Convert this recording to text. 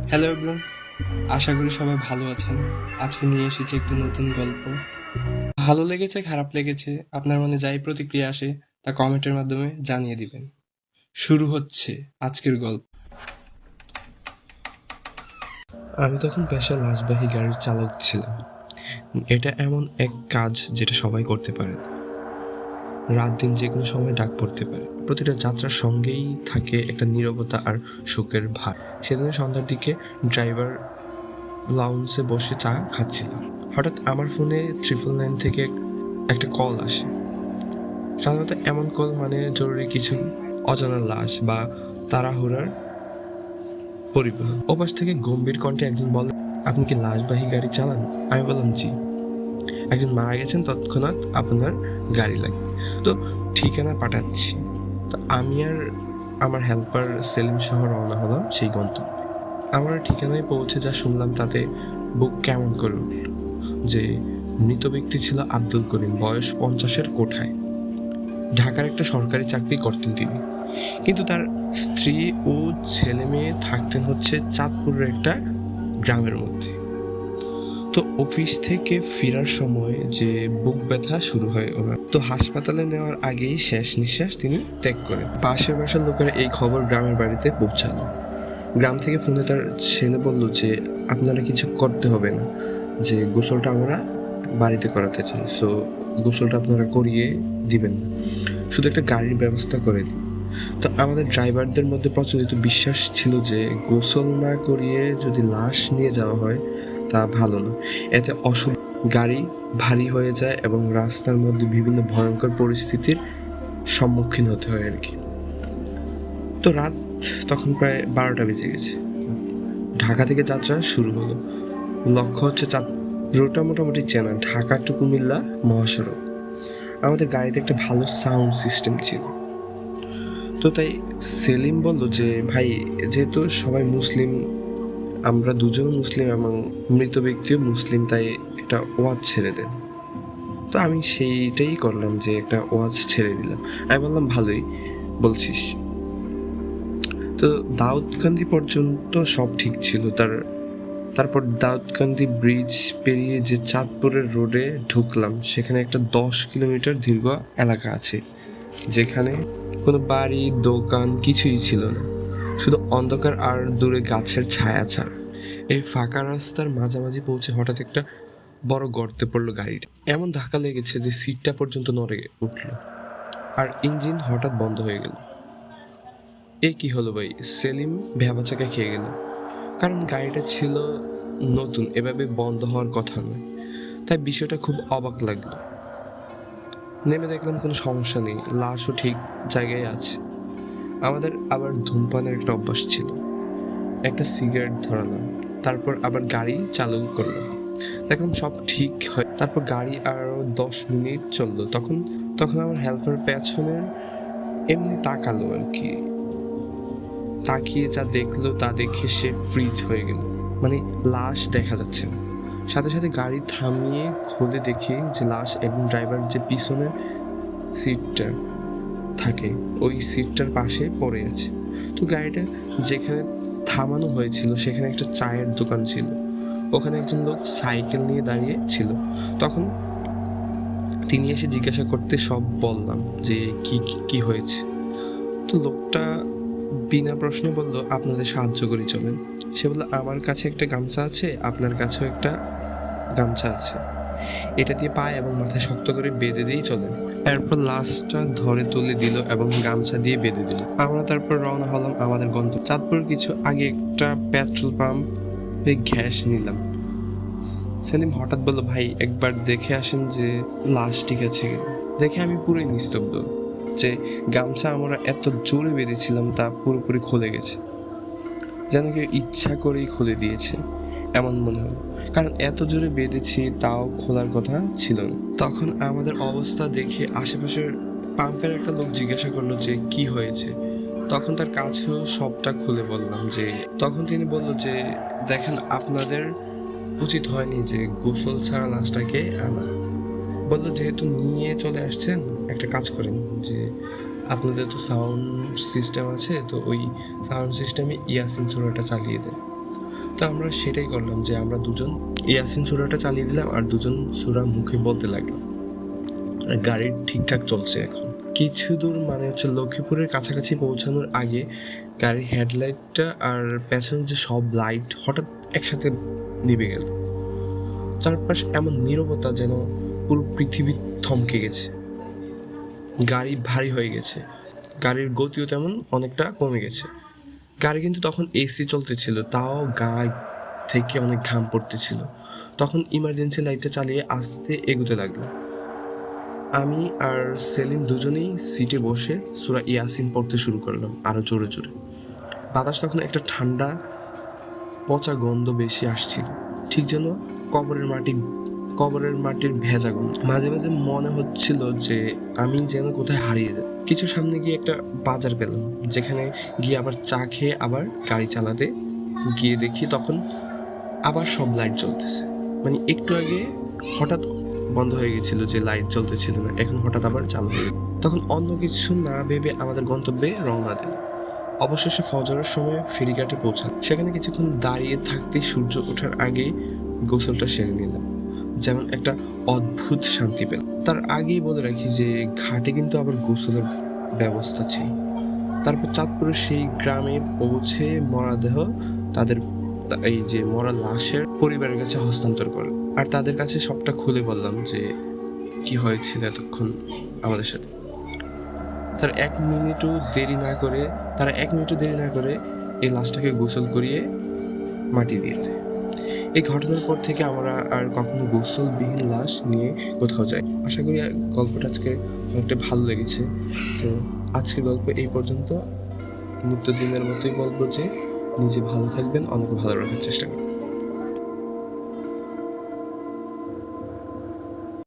Hello everyone, আশা করি সবাই ভালো আছেন। আজকে নিয়ে এসেছি একটি নতুন গল্প। ভালো লেগেছে, খারাপ লেগেছে, আপনার মনে যাই প্রতিক্রিয়া আসে তা কমেন্টের মাধ্যমে জানিয়ে দিবেন। শুরু হচ্ছে আজকের গল্প। আমি তখন পেশায় লাশবাহী গাড়ির চালক ছিলাম। এটা এমন এক কাজ যেটা সবাই করতে পারে। রাত দিন যে কোনো সময় ডাক পড়তে পারে। প্রতিটা যাত্রার সঙ্গেই থাকে একটা নীরবতা আর শোকের ভার। সেদিন সন্ধ্যার দিকে ড্রাইভার লাউঞ্জে বসে চা খাচ্ছিল। হঠাৎ আমার ফোনে 999 থেকে একটা কল আসে। সাধারণত এমন কল মানে জরুরি কিছু, অজানা লাশ বা তাড়াহুড়ার পরিবহন। ওপাশ থেকে গম্ভীর কণ্ঠে একজন বলে, আপনি কি লাশবাহী গাড়ি চালান? আমি বললাম জি। একজন মারা গেছেন, তৎক্ষণাৎ আপনার গাড়ি লাগবে, তো ঠিকানা পাঠাচ্ছি। তো আমি আর আমার হেল্পার সেলিম সহ রওনা হলাম সেই গন্তব্যে। আমরা ঠিকানায় পৌঁছে যা শুনলাম তাতে বুক কেমন করে উঠল। যে মৃত ব্যক্তি ছিল আব্দুল করিম, বয়স 50-এর কোঠায়। ঢাকার একটা সরকারি চাকরি করতেন তিনি, কিন্তু তার স্ত্রী ও ছেলে মেয়ে থাকতেন হচ্ছে চাঁদপুরের একটা গ্রামের মধ্যে। তো অফিস থেকে ফেরার সময় যে বুক ব্যথা শুরু হয় ওনার, তো হাসপাতালে নেওয়ার আগেই শেষ নিঃশ্বাস তিনি ত্যাগ করেন। পাশের বাসার লোকেরা এই খবর গ্রামের বাড়িতে পৌঁছালো। গ্রাম থেকে ফোনে তার ছেলে বলল যে আপনারা কিছু করতে হবে না, যে গোসলটা আমরা বাড়িতে করাতে চাই, সো গোসলটা আপনারা করিয়ে দিবেন না, শুধু একটা গাড়ির ব্যবস্থা করে দিন। তো আমাদের ড্রাইভারদের মধ্যে প্রচলিত বিশ্বাস ছিল যে গোসল না করিয়ে যদি লাশ নিয়ে যাওয়া হয় তা ভালো না, এতে অশুভ, গাড়ি ভারী হয়ে যায় এবং রাস্তার মধ্যে বিভিন্ন ভয়ঙ্কর পরিস্থিতির সম্মুখীন হতে হয় আর কি। তো রাত তখন প্রায় 12টা বেজে গেছে। ঢাকা থেকে যাত্রা শুরু হলো। লক্ষ্য হচ্ছে রোডটা মোটামুটি চেনা, ঢাকা টু কুমিল্লা মহাসড়ক। আমাদের গাড়িতে একটা ভালো সাউন্ড সিস্টেম ছিল। তো তাই সেলিম বলল যে ভাই, যেহেতু সবাই মুসলিম, আমরা দুজন মুসলিম এবং মৃত ব্যক্তিও মুসলিম, তাই একটা ওয়াজ ছেড়ে দেন। তো আমি সেইটাই করলাম, যে একটা ওয়াজ ছেড়ে দিলাম। আমি বললাম ভালোই বলছিস। তো দাউদকান্দি পর্যন্ত সব ঠিক ছিল। তারপর দাউদকান্দি ব্রিজ পেরিয়ে যে চাঁদপুরের রোডে ঢুকলাম, সেখানে একটা 10 কিলোমিটার দীর্ঘ এলাকা আছে, যেখানে কোনো বাড়ি দোকান কিছুই ছিল না, শুধু অন্ধকার আর দূরে গাছের ছায়া ছাড়া। এই ফাঁকা রাস্তার মাঝামাঝি পৌঁছে হঠাৎ একটা বড় গর্তে পড়লো গাড়িটা। এমন ধাক্কা লেগেছে যে সিটটা পর্যন্ত নড়ে উঠল, আর ইঞ্জিন হঠাৎ বন্ধ হয়ে গেল। এ কি হলো ভাই? সেলিম ভ্যাবাচাকা খেয়ে গেল, কারণ গাড়িটা ছিল নতুন, এভাবে বন্ধ হওয়ার কথা নয়। তাই বিষয়টা খুব অবাক লাগলো। নেমে দেখলাম কোনো সমস্যা নেই, লাশও ঠিক জায়গায় আছে। আমাদের আবার ধূমপানের একটা অভ্যাস ছিল। একটা সিগারেট ধরালাম, তারপর আবার গাড়ি চালু করলাম। দেখলাম সব ঠিক হয়। তারপর গাড়ি আরো 10 মিনিট চললো। তখন তখন আমার হেল্পার পেছনের এমনি তাকালো আর কি। তাকিয়ে যা দেখলো তা দেখে সে ফ্রিজ হয়ে গেল। মানে লাশ দেখা যাচ্ছে না। সাথে সাথে গাড়ি থামিয়ে খুলে দেখি যে লাশ, এবং ড্রাইভার যে পিছনের সিটটা থাকে ওই সিটটার পাশে পড়ে আছে। তো গাড়িটা যেখানে থামানো হয়েছিল সেখানে একটা চায়ের দোকান ছিল, ওখানে একজন লোক সাইকেল নিয়ে দাঁড়িয়ে ছিল। তখন তিনি এসে জিজ্ঞাসা করতে সব বললাম যে কি কি হয়েছে। তো লোকটা বিনা প্রশ্নে বলল, আপনাদের সাহায্য করি চলেন। সে বলল, আমার কাছে একটা গামছা আছে, আপনার কাছেও একটা গামছা আছে, এটা দিয়ে পায়ে এবং মাথায় শক্ত করে বেঁধে দিয়েই চলেন। এরপর লাশটা ধরে তুলে দিল এবং গামছা দিয়ে বেঁধে দিল। আমরা তারপর রওনা হলাম আমাদের গন্তব্য। চাঁদপুর কিছু আগে একটা পেট্রোল পাম্পে গ্যাস নিলাম। সেলিম হঠাৎ বলল, ভাই একবার দেখে আসেন যে লাশ ঠিক আছে কিনা। দেখে আমি পুরোই নিস্তব্ধ, যে গামছা আমরা এত জোরে বেঁধেছিলাম তা পুরোপুরি খুলে গেছে, যেন কেউ ইচ্ছা করেই খুলে দিয়েছে এমন মনে হলো, কারণ এত জোরে বেঁধেছি তাও খোলার কথা ছিল না। তখন আমাদের অবস্থা দেখে আশেপাশের পাম্পের একটা লোক জিজ্ঞাসা করলো যে কি হয়েছে। তখন তার কাছেও সবটা খুলে বললাম। যে তখন তিনি বলল যে দেখেন, আপনাদের উচিত হয়নি যে গোসল ছাড়া লাশটাকে আনা। বললো যেহেতু নিয়ে চলে আসছেন, একটা কাজ করেন, যে আপনাদের তো সাউন্ড সিস্টেম আছে, তো ওই সাউন্ড সিস্টেমে ইয়াসিন সূরাটা চালিয়ে দেন। তো আমরা সেটাই করলাম যে আমরা দুজন ইয়াসিন সূরাটা চালিয়ে দিলাম আর দুজন সূরা মুখে বলতে লাগলাম। আর গাড়ি ঠিকঠাক চলছে এখন। কিছু দূর মানে হচ্ছে লক্ষ্মীপুরের কাছাকাছি পৌঁছানোর আগে গাড়ির হেডলাইটটা আর পেছনের যে সব লাইট হঠাৎ একসাথে নিভে গেল। চারপাশ এমন নীরবতা যেন পুরো পৃথিবী থমকে গেছে। গাড়ি ভারী হয়ে গেছে, গাড়ির গতিও তেমন অনেকটা কমে গেছে। গাড়ি কিন্তু তখন এসি চলতেছিল, তাও গা থেকে অনেক ঘাম পড়তেছিল। তখন ইমার্জেন্সি লাইটটা চালিয়ে আস্তে এগোতে লাগলো। আমি আর সেলিম দুজনেই সিটে বসে সূরা ইয়াসিন পড়তে শুরু করলাম আরো জোরে জোরে। বাতাস তখন একটা ঠান্ডা পচা গন্ধ বেশি আসছিল, ঠিক যেন কবরের মাটির ভেজা গন্ধ। মাঝে মাঝে মনে হচ্ছিল যে আমি যেন কোথায় হারিয়ে যাই। কিছু সামনে গিয়ে একটা বাজার পেলাম, যেখানে গিয়ে আবার চা খেয়ে আবার গাড়ি চালাতে গিয়ে দেখি তখন আবার সব লাইট জ্বলতেছে। মানে একটু আগে হঠাৎ বন্ধ হয়ে গেছিল যে লাইট জ্বলতেছিল না, এখন হঠাৎ আবার চালু হয়ে গেল। তখন অন্য কিছু না ভেবে আমাদের গন্তব্যে রওনা দিলাম। অবশেষে ফজরের সময় ফেরিঘাটে পৌঁছালাম। সেখানে কিছুক্ষণ দাঁড়িয়ে থাকতেই সূর্য ওঠার আগেই গোসলটা সেরে নিলাম, যেমন একটা অদ্ভুত শান্তি পেলাম। তার আগেই বলে রাখি যে ঘাটে কিন্তু আবার গোসলের ব্যবস্থা ছিল। তারপর চাঁদপুরের সেই গ্রামে পৌঁছে মরদেহ তাদের এই যে মরা লাশের পরিবারের কাছে হস্তান্তর করে, আর তাদের কাছে সবটা খুলে বললাম যে কি হয়েছিল এতক্ষণ আমাদের সাথে। তারা এক মিনিটও দেরি না করে এই লাশটাকে গোসল করিয়ে মাটি দিয়ে দেয়। এই ঘটনার পর থেকে আমরা আর কখনো গোসলবিহীন লাশ নিয়ে কোথাও যাই। আশা করি গল্পটা আজকে অনেকটা ভালো লেগেছে। তো আজকের গল্প এই পর্যন্ত। নিত্যদিনের মতোই বলবো যে নিজে ভালো থাকবেন, অনেক ভালো রাখার চেষ্টা করবেন।